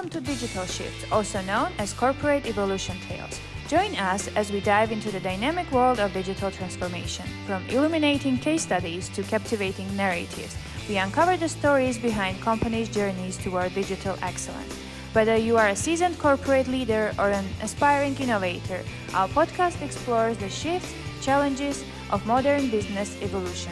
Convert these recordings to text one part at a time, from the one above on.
welcome to Digital Shift, also known as Corporate Evolution Tales. Join us as we dive into the dynamic world of digital transformation. From illuminating case studies to captivating narratives, we uncover the stories behind companies' journeys toward digital excellence. Whether you are a seasoned corporate leader or an aspiring innovator, our podcast explores the shifts, challenges of modern business evolution.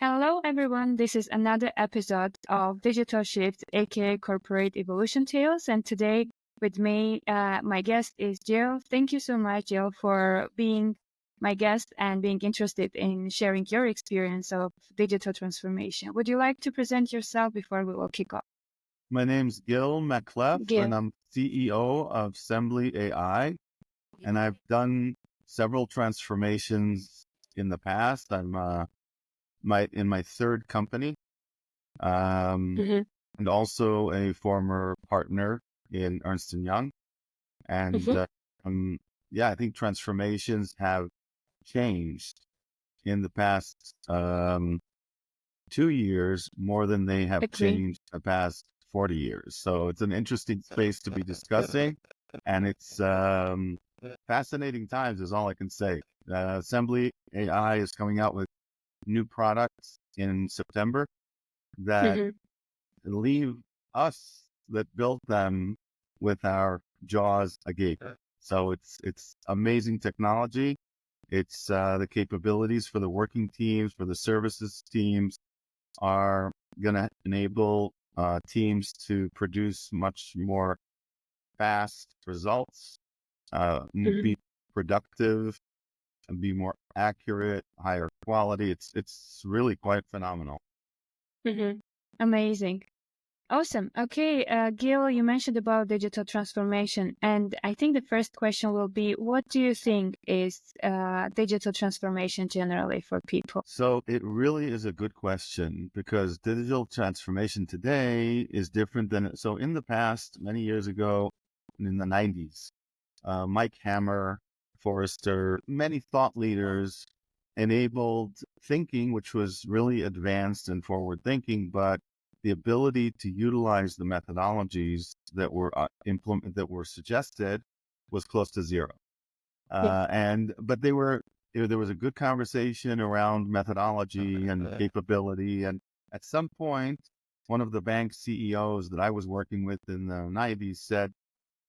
Hello, everyone. This is another episode of Digital Shift, aka Corporate Evolution Tales. And today with me, my guest is Gil. Thank you so much, Gil, for being my guest and being interested in sharing your experience of digital transformation. Would you like to present yourself before we will kick off? My name's Gil Makleff, Gil. and I'm CEO of Assembly AI. And I've done several transformations in the past. I'm in my third company, and also a former partner in Ernst & Young. And I think transformations have changed in the past 2 years more than they have changed the past 40 years. So it's an interesting space to be discussing, and it's fascinating times is all I can say. Assembly AI is coming out with new products in September that leave us that built them with our jaws agape. So it's amazing technology. It's the capabilities for the working teams, for the services teams are going to enable teams to produce much more fast results, be productive, and be more accurate, higher quality. It's really quite phenomenal. Amazing. Awesome. Okay, Gil, you mentioned about digital transformation, and I think the first question will be, what do you think is digital transformation generally for people? So it really is a good question because digital transformation today is different than, so in the past, many years ago, in the 90s, Mike Hammer, Forrester, many thought leaders enabled thinking, which was really advanced and forward thinking, but the ability to utilize the methodologies that were that were suggested was close to zero. But there was a good conversation around methodology and capability. And at some point, one of the bank CEOs that I was working with in the 90s said,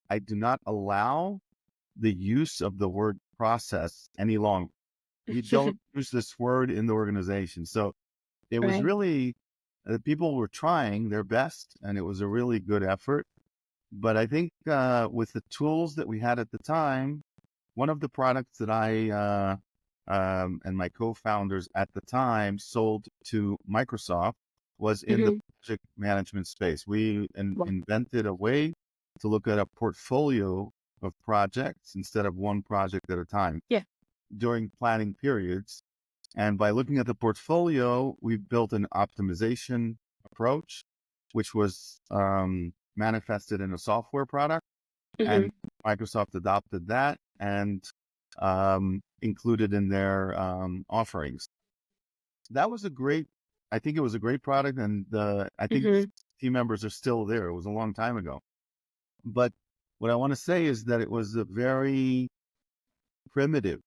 I do not allow the use of the word process any longer. We don't use this word in the organization. So it was really, people were trying their best, and it was a really good effort. But I think with the tools that we had at the time, one of the products that I and my co-founders at the time sold to Microsoft was in the project management space. We invented a way to look at a portfolio of projects instead of one project at a time during planning periods. And by looking at the portfolio, we built an optimization approach, which was manifested in a software product. And Microsoft adopted that and included in their offerings. That was I think it was a great product. And I think team members are still there. It was a long time ago. But what I want to say is that it was a very primitive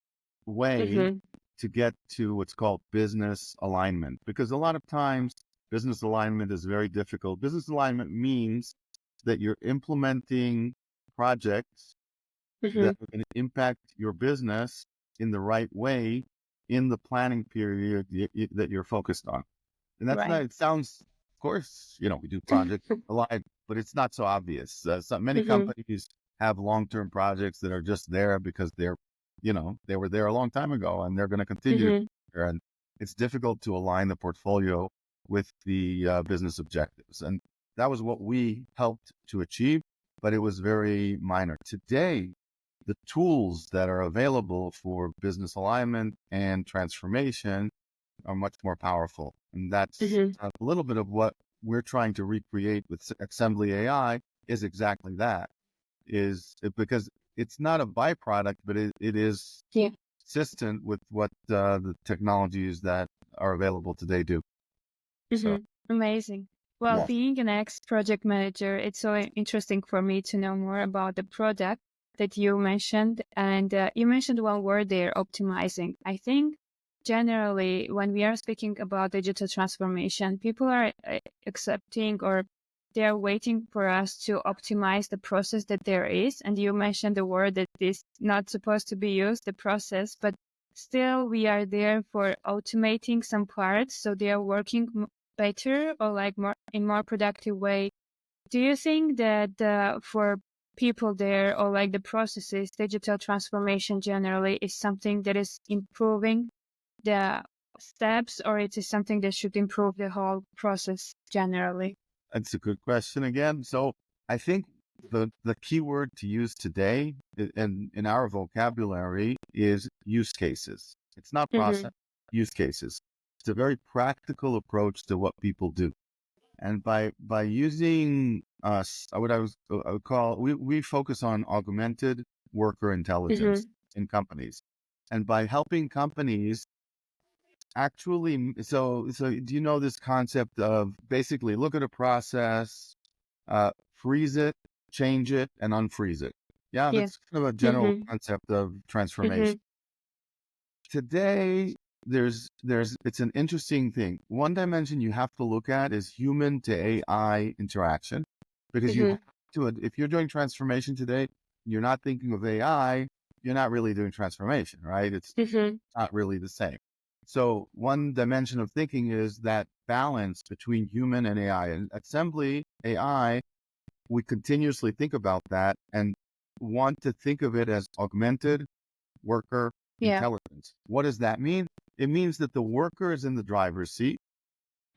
way to get to what's called business alignment, because a lot of times business alignment is very difficult. Business alignment means that you're implementing projects that are going to impact your business in the right way in the planning period that you're focused on. And that's not, it sounds, of course, we do project aligned, but it's not so obvious. Many companies have long-term projects that are just there because they were there a long time ago and they're going to continue. And it's difficult to align the portfolio with the business objectives. And that was what we helped to achieve, but it was very minor. Today, the tools that are available for business alignment and transformation are much more powerful. And that's a little bit of what we're trying to recreate with Assembly AI is exactly that. Because it's not a byproduct, but it is consistent with what the technologies that are available today do. Amazing. Well, Yes. being an ex-project manager, it's so interesting for me to know more about the product that you mentioned. And you mentioned one word there, optimizing. I think generally, when we are speaking about digital transformation, people are accepting or they're waiting for us to optimize the process that there is. And you mentioned the word that is not supposed to be used, the process, but still we are there for automating some parts. So they are working better or like more productive way. Do you think that for people there or like the processes, digital transformation generally is something that is improving the steps, or it is something that should improve the whole process generally? That's a good question again. So I think the key word to use today in our vocabulary is use cases. It's not Mm-hmm. process, use cases. It's a very practical approach to what people do. And by using what I would call, we focus on augmented worker intelligence Mm-hmm. in companies. And by helping companies actually, so do you know this concept of basically look at a process, freeze it, change it, and unfreeze it? Yeah, Yeah. that's kind of a general Mm-hmm. concept of Mm-hmm. transformation. Today, it's an interesting thing. One dimension you have to look at is human to AI interaction, because you Mm-hmm. have to, if you're doing transformation today, you're not thinking of AI, you're not really doing transformation, right? It's Mm-hmm. not really the same. So one dimension of thinking is that balance between human and AI. And assembly AI, we continuously think about that and want to think of it as augmented worker Yeah. intelligence. What does that mean? It means that the worker is in the driver's seat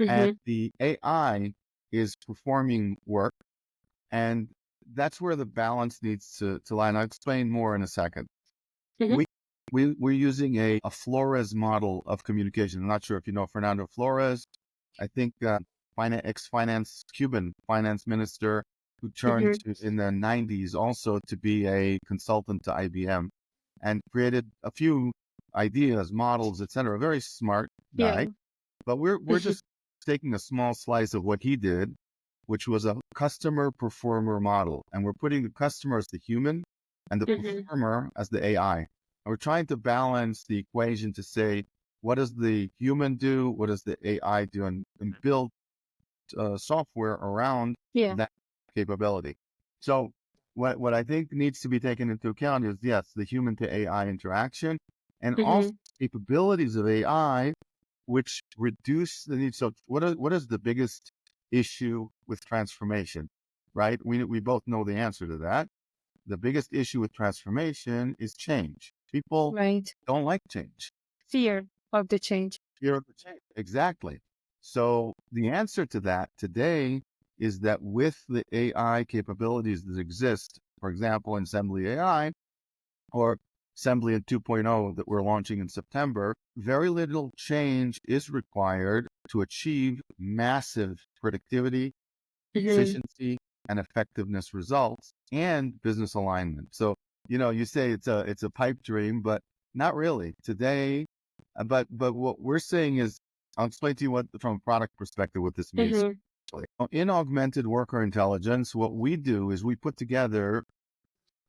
and Mm-hmm. the AI is performing work. And that's where the balance needs to lie. And I'll explain more in a second. Mm-hmm. We, we're using a Flores model of communication. I'm not sure if you know Fernando Flores. I think ex-finance Cuban finance minister who turned Mm-hmm. in the 90s also to be a consultant to IBM and created a few ideas, models, etc. A very smart guy. Yeah. But we're Mm-hmm. just taking a small slice of what he did, which was a customer performer model. And we're putting the customer as the human and the Mm-hmm. performer as the AI. And we're trying to balance the equation to say, what does the human do? What does the AI do? And build software around Yeah. that capability. So what I think needs to be taken into account is, yes, the human to AI interaction and also Mm-hmm. capabilities of AI, which reduce the need. So what is the biggest issue with transformation, right? We both know the answer to that. The biggest issue with transformation is change. People Right. don't like change. Fear of the change. Fear of the change. Exactly. So the answer to that today is that with the AI capabilities that exist, for example, in Assembly AI or Assembly in 2.0 that we're launching in September, very little change is required to achieve massive productivity, Mm-hmm. efficiency, and effectiveness results and business alignment. So, you say it's a pipe dream, but not really today. But what we're saying is, I'll explain to you what from a product perspective what this means. Mm-hmm. In augmented worker intelligence, what we do is we put together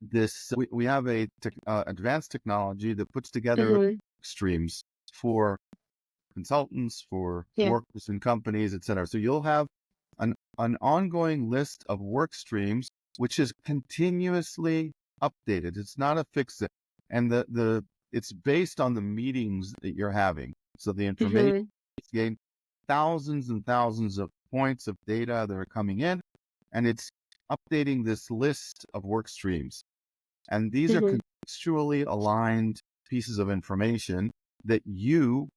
this. We have a advanced technology that puts together Mm-hmm. streams for consultants, for Yeah. workers and companies, et cetera. So you'll have an ongoing list of work streams, which is continuously updated. It's not a fix it. And it's based on the meetings that you're having. So the information Mm-hmm. is gained, thousands and thousands of points of data that are coming in, and it's updating this list of work streams. And these are Mm-hmm. contextually aligned pieces of information that you,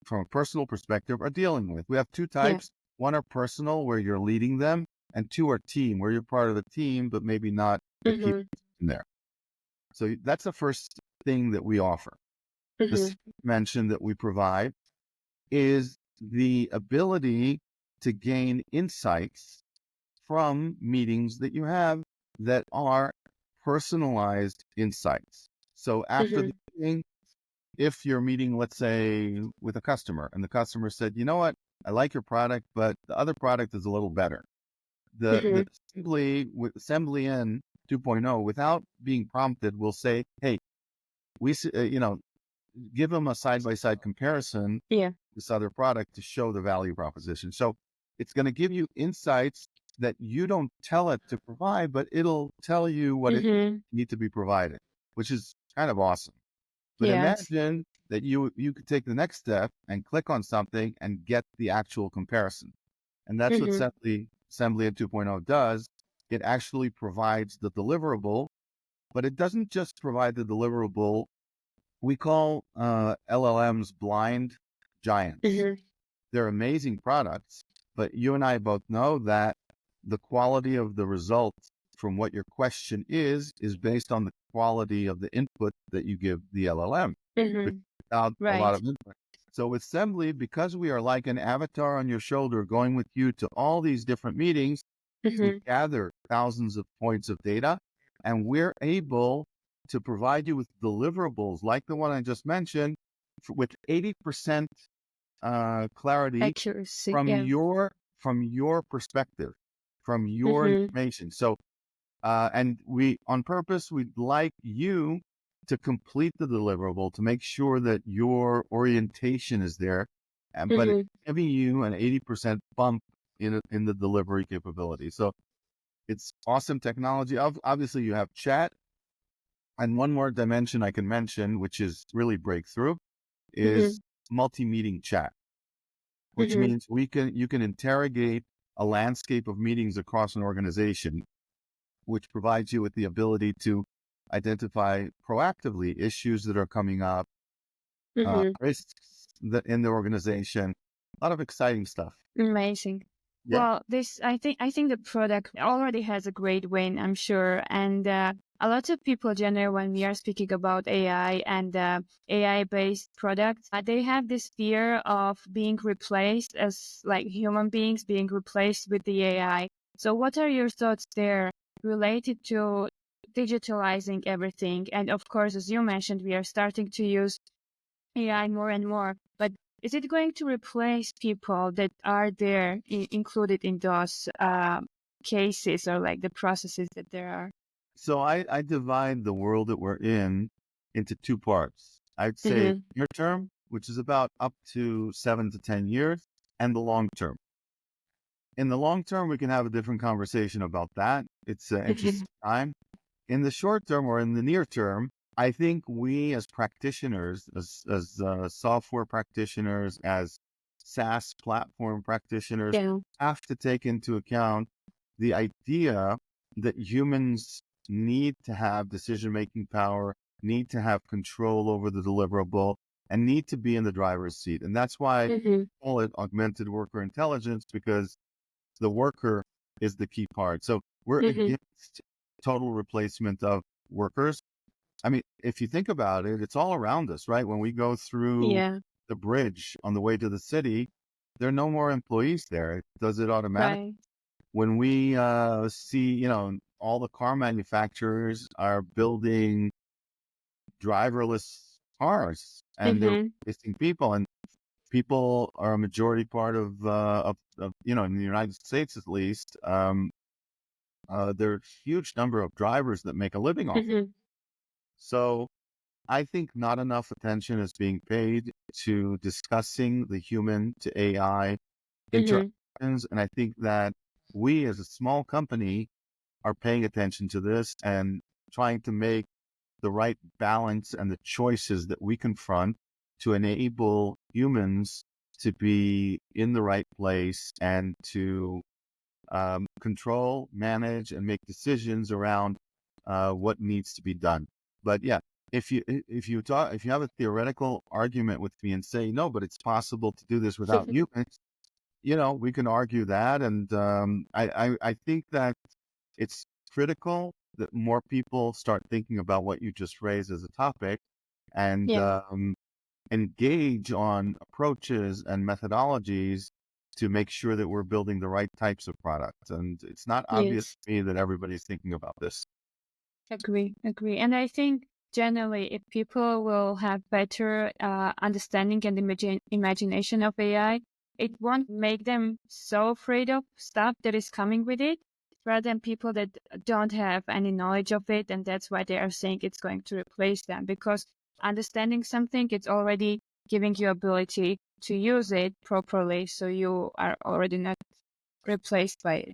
from a personal perspective, are dealing with. We have two Yeah. types. One are personal, where you're leading them, and two are team, where you're part of the team, but maybe not the key Mm-hmm. in there. So that's the first thing that we offer. The Mm-hmm. second dimension that we provide is the ability to gain insights from meetings that you have that are personalized insights. So after Mm-hmm. the meeting, if you're meeting, let's say, with a customer, and the customer said, you know what? I like your product, but the other product is a little better. The assembly with assembly in 2.0, without being prompted, will say, hey, give them a side-by-side comparison Yeah. this other product to show the value proposition. So it's going to give you insights that you don't tell it to provide, but it'll tell you what it need to be provided, which is kind of awesome. But Yes. imagine that you could take the next step and click on something and get the actual comparison. And that's what assembly in 2.0 does. It actually provides the deliverable, but it doesn't just provide the deliverable. We call LLMs blind giants. They're amazing products, but you and I both know that the quality of the results from what your question is based on the quality of the input that you give the LLM without a lot Right. of input. So with Assembly, because we are like an avatar on your shoulder going with you to all these different meetings, we gather thousands of points of data, and we're able to provide you with deliverables like the one I just mentioned with 80% clarity Accuracy. from Yeah. your perspective, from your information. So, and we on purpose, we'd like you to complete the deliverable to make sure that your orientation is there, but it's giving you an 80% bump in the delivery capability. So it's awesome technology. Obviously, you have chat, and one more dimension I can mention, which is really breakthrough, is multi-meeting chat, which means you can interrogate a landscape of meetings across an organization, which provides you with the ability to identify proactively issues that are coming up, risks that in the organization. A lot of exciting stuff. Amazing. Yeah. Well, I think the product already has a great win, I'm sure, and a lot of people generally when we are speaking about AI and AI-based products, they have this fear of being replaced as like human beings being replaced with the AI. So, what are your thoughts there related to digitalizing everything? And of course, as you mentioned, we are starting to use AI more and more, but is it going to replace people that are there included in those cases or like the processes that there are? So I divide the world that we're in into two parts. I'd say near term, which is about up to 7 to 10 years, and the long term. In the long term, we can have a different conversation about that. It's an interesting time. In the short term or in the near term, I think we as practitioners, as software practitioners, as SaaS platform practitioners, Yeah. have to take into account the idea that humans need to have decision-making power, need to have control over the deliverable, and need to be in the driver's seat. And that's why I call it augmented worker intelligence, because the worker is the key part. So we're against total replacement of workers. I mean, if you think about it, it's all around us, right? When we go through Yeah. the bridge on the way to the city, there are no more employees there. It does it automatically. Right. When we see, all the car manufacturers are building driverless cars and they're replacing people, and people are a majority part of in the United States at least. There's a huge number of drivers that make a living off it. So I think not enough attention is being paid to discussing the human to AI interactions. And I think that we as a small company are paying attention to this and trying to make the right balance and the choices that we confront to enable humans to be in the right place and to control, manage, and make decisions around what needs to be done. But yeah, if you have a theoretical argument with me and say no, but it's possible to do this without humans, we can argue that. And I think that it's critical that more people start thinking about what you just raised as a topic and Yeah. engage on approaches and methodologies to make sure that we're building the right types of products. And it's not obvious Yes. to me that everybody's thinking about this. Agree. And I think generally, if people will have better understanding and imagination of AI, it won't make them so afraid of stuff that is coming with it, rather than people that don't have any knowledge of it, and that's why they are saying it's going to replace them. Because understanding something, it's already giving you ability to use it properly, so you are already not replaced by it.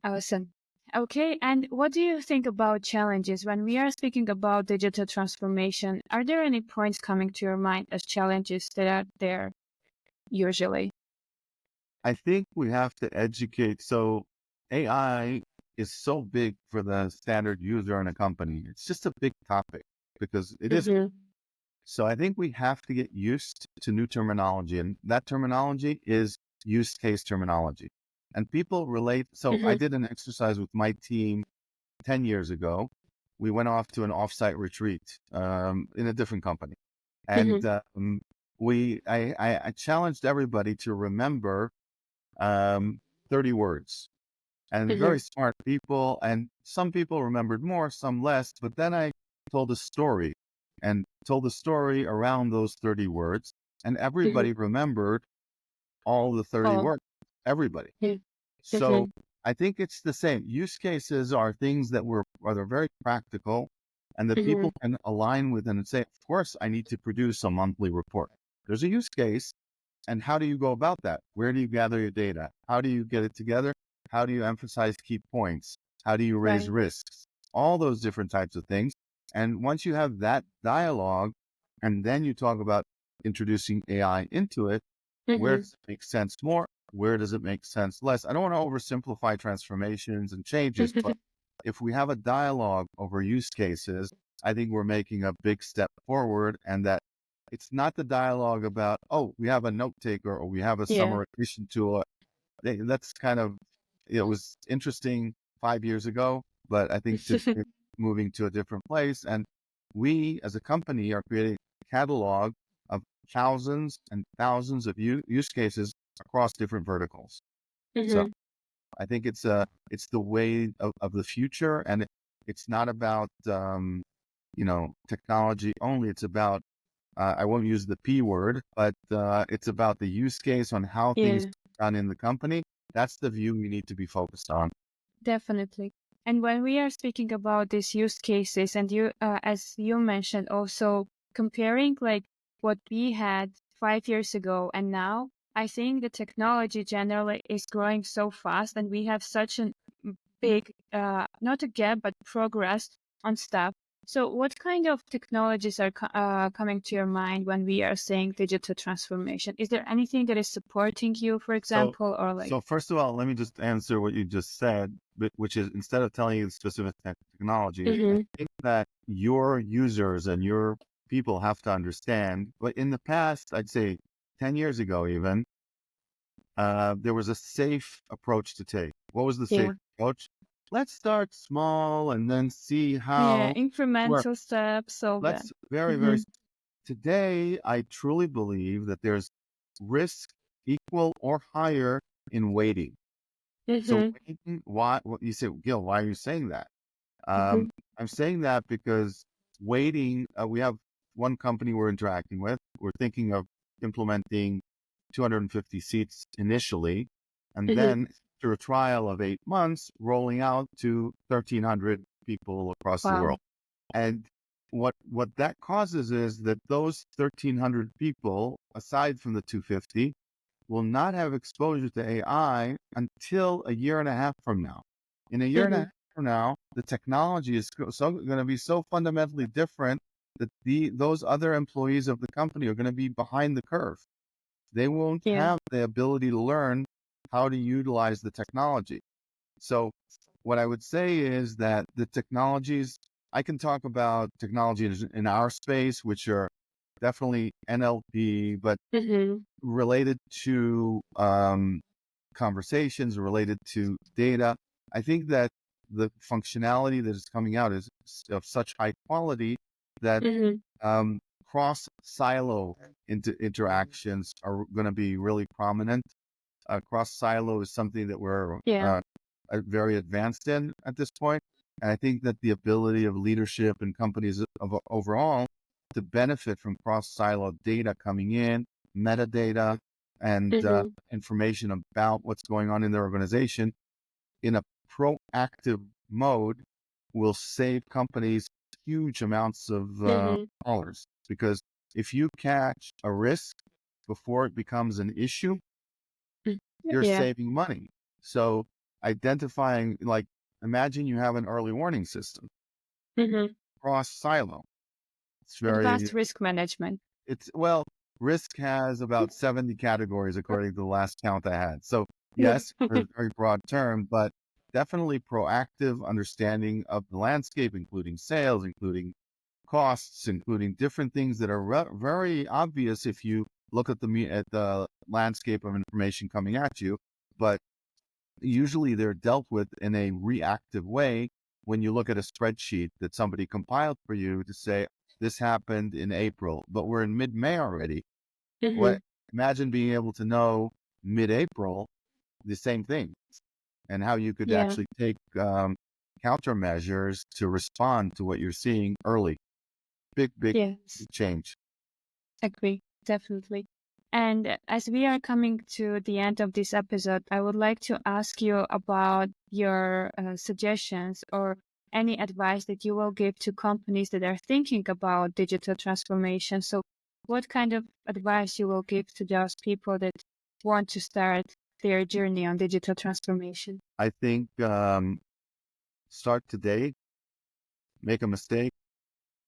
Awesome. Okay, and what do you think about challenges? When we are speaking about digital transformation, are there any points coming to your mind as challenges that are there usually? I think we have to educate. So AI is so big for the standard user in a company. It's just a big topic because it is. Mm-hmm. So I think we have to get used to new terminology, and that terminology is use case terminology. And people relate. So I Mm-hmm. did an exercise with my team 10 years ago. We went off to an offsite retreat in a different company. And I challenged everybody to remember 30 words. And Mm-hmm. very smart people. And some people remembered more, some less. But then I told a story and told the story around those 30 words. And Mm-hmm. everybody remembered all the 30 Oh. words. Everybody. Mm-hmm. So I think it's the same. Use cases are things that they're very practical and that Mm-hmm. people can align with and say, of course, I need to produce a monthly report. There's a use case. And how do you go about that? Where do you gather your data? How do you get it together? How do you emphasize key points? How do you raise Right. risks? All those different types of things. And once you have that dialogue, and then you talk about introducing AI into it, where Mm-hmm. does it make sense more? Where does it make sense less? I don't want to oversimplify transformations and changes, but if we have a dialogue over use cases, I think we're making a big step forward, and that it's not the dialogue about, oh, we have a note taker or we have a Yeah. summarization tool. That's kind of, it was interesting 5 years ago, but I think today we're moving to a different place. And we as a company are creating a catalog of thousands and thousands of use cases across different verticals. So Mm-hmm. I think it's the way of the future, and it's not about technology only. It's about I won't use the P word, but it's about the use case on how things Yeah. are done in the company. That's the view we need to be focused on. Definitely. And when we are speaking about these use cases, and you, as you mentioned, also comparing like what we had 5 years ago and now, I think the technology generally is growing so fast, and we have such a big, not a gap, but progress on stuff. So, what kind of technologies are coming to your mind when we are saying digital transformation? Is there anything that is supporting you, for So, example, or like? so first of all, let me just answer what you just said, which is instead of telling you the specific technology, I Mm-hmm. think that your users and your people have to understand. But in the past, I'd say 10 years ago, even, there was a safe approach to take. What was the safe Yeah. approach? Let's start small and then see Yeah, how it works. incremental steps, so that. Let's very, very. Mm-hmm. Today, I truly believe that there's risk equal or higher in waiting. So Mm-hmm. waiting, why? What you say, Gil? Why are you saying that? Mm-hmm. Um, I'm saying that because waiting. We have one company we're interacting with. We're thinking of implementing 250 seats initially, and Mm-hmm. then through a trial of 8 months, rolling out to 1,300 people across the world. Wow. And what that causes is that those 1,300 people, aside from the 250, will not have exposure to AI until a year and a half from now. In a year and a Mm-hmm. half from now, the technology is going to be so fundamentally different that those other employees of the company are going to be behind the curve. They won't Yeah. have the ability to learn how to utilize the technology. So what I would say is that the technologies, I can talk about technologies in our space, which are definitely NLP, but Mm-hmm. related to conversations, related to data. I think that the functionality that is coming out is of such high quality that Mm-hmm. cross silo interactions are going to be really prominent. Cross silo is something that we're Yeah. very advanced in at this point. And I think that the ability of leadership and companies overall to benefit from cross silo data coming in, metadata, and information about what's going on in their organization in a proactive mode will save companies huge amounts of dollars. Because if you catch a risk before it becomes an issue, you're Yeah. saving money. So identifying, like, imagine you have an early warning system cross silo. It's Advanced risk management. well, risk has about 70 categories according to the last count I had. So Yeah. yes, a very broad term, but definitely proactive understanding of the landscape, including sales, including costs, including different things that are very obvious if you look at the landscape of information coming at you. But usually they're dealt with in a reactive way when you look at a spreadsheet that somebody compiled for you to say, this happened in April, but we're in mid-May already. Imagine being able to know mid-April the same thing and how you could Yeah. actually take countermeasures to respond to what you're seeing early. Big Yes. change. Agree. Definitely. And as we are coming to the end of this episode, I would like to ask you about your suggestions or any advice that you will give to companies that are thinking about digital transformation. So what kind of advice you will give to those people that want to start their journey on digital transformation? I think start today, make a mistake,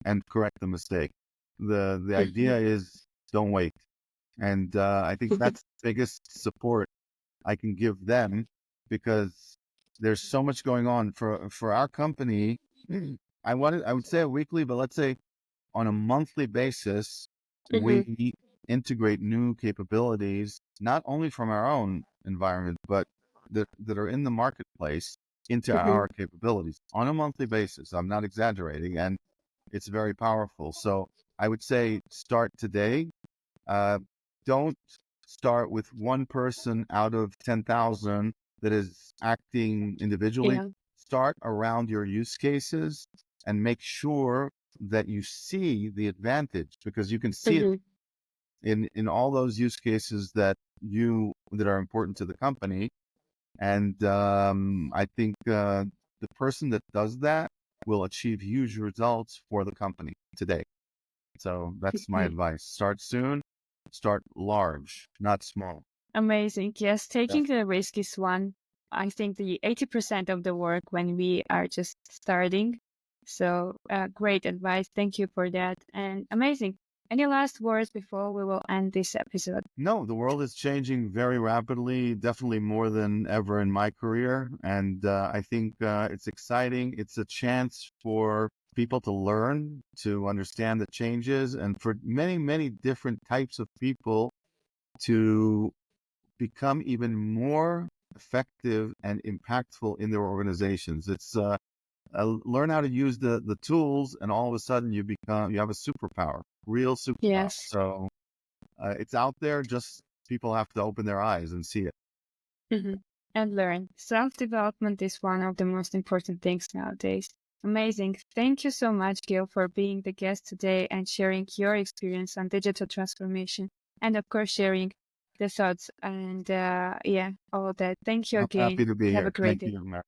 and correct the mistake. The idea is don't wait. And I think that's the biggest support I can give them, because there's so much going on for our company. I would say a weekly, but let's say on a monthly basis, we integrate new capabilities, not only from our own environment, but that are in the marketplace into our capabilities on a monthly basis. I'm not exaggerating, and it's very powerful. So I would say start today. Don't start with one person out of 10,000 that is acting individually. Yeah. Start around your use cases and make sure that you see the advantage, because you can see it in all those use cases that are important to the company. And I think the person that does that will achieve huge results for the company today. So that's my advice. Start soon, start large, not small. Amazing. Yes, Yeah. taking the risk is one. I think the 80% of the work when we are just starting. So great advice. Thank you for that. And amazing. Any last words before we will end this episode? No, the world is changing very rapidly, definitely more than ever in my career. And I think it's exciting. It's a chance for people to learn, to understand the changes, and for many, many different types of people to become even more effective and impactful in their organizations. It's learn how to use the tools, and all of a sudden you have a superpower, real superpower. Yes. So it's out there. Just people have to open their eyes and see it. And learn. Self-development is one of the most important things nowadays. Amazing. Thank you so much, Gil, for being the guest today and sharing your experience on digital transformation, and of course sharing the thoughts and all of that. Thank you I'm again. happy to be Have here. a great Thank day. you, Mary.